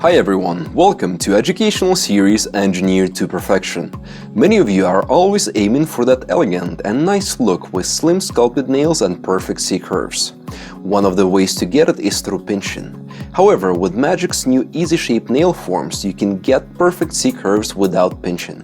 Hi everyone, welcome to educational series Engineered to Perfection. Many of you are always aiming for that elegant and nice look with slim sculpted nails and perfect C-curves. One of the ways to get it is through pinching. However, with Magic's new Easy Shape nail forms, you can get perfect C-curves without pinching.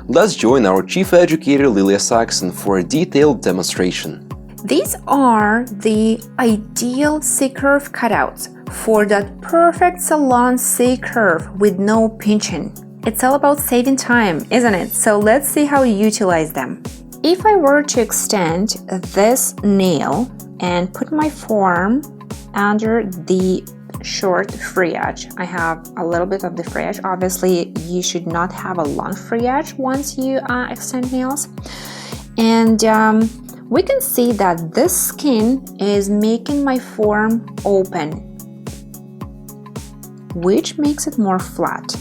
Let's join our chief educator Lilia Saxon for a detailed demonstration. These are the ideal C-curve cutouts for that perfect salon C-curve with no pinching. It's all about saving time, isn't it? So let's see how you utilize them. If I were to extend this nail and put my form under the short free edge, I have a little bit of the free edge. Obviously, you should not have a long free edge once you extend nails. And we can see that this skin is making my form open, which makes it more flat,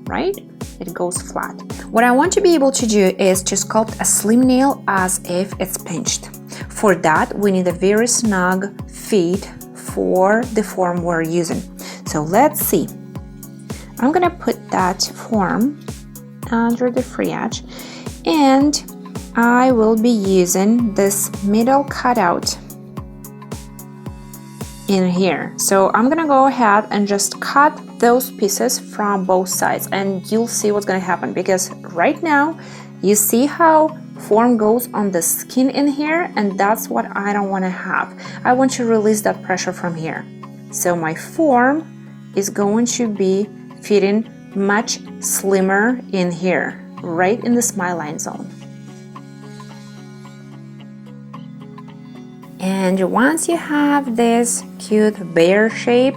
right? It goes flat. What I want to be able to do is to sculpt a slim nail as if it's pinched. For that, we need a very snug fit for the form we're using. So let's see. I'm gonna put that form under the free edge, and I will be using this middle cutout in here. So I'm gonna go ahead and just cut those pieces from both sides, and you'll see what's gonna happen, because right now you see how form goes on the skin in here, and that's what I don't want to have. I want to release that pressure from here. So my form is going to be fitting much slimmer in here, right in the smile line zone. And once you have this cute bear shape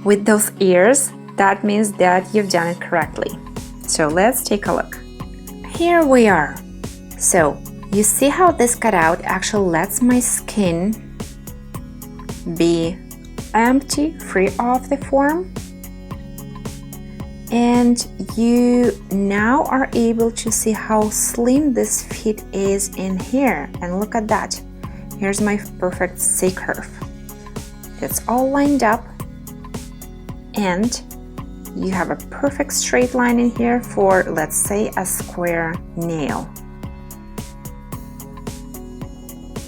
with those ears, that means that you've done it correctly. So let's take a look. Here we are. So you see how this cutout actually lets my skin be empty, free of the form? And you now are able to see how slim this fit is in here. And look at that. Here's my perfect C-curve. It's all lined up, and you have a perfect straight line in here for, let's say, a square nail.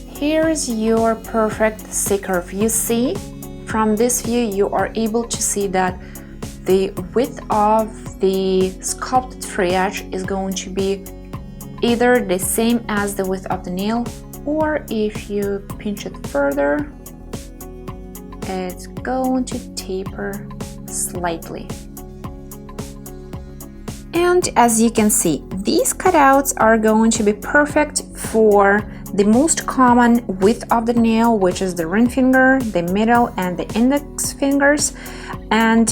Here's your perfect C-curve. You see, from this view, you are able to see that the width of the sculpted free edge is going to be either the same as the width of the nail, or if you pinch it further, it's going to taper slightly. And as you can see, these cutouts are going to be perfect for the most common width of the nail, which is the ring finger, the middle, and the index fingers. And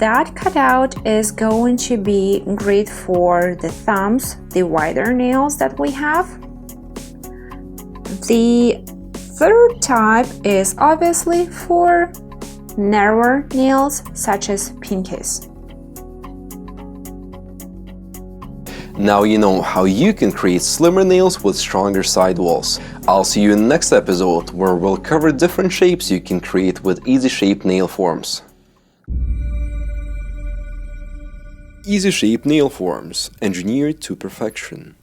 that cutout is going to be great for the thumbs, the wider nails that we have. The third type is obviously for narrower nails, such as pinkies. Now you know how you can create slimmer nails with stronger sidewalls. I'll see you in the next episode, where we'll cover different shapes you can create with Easy Shape nail forms. Easy Shape nail forms, engineered to perfection.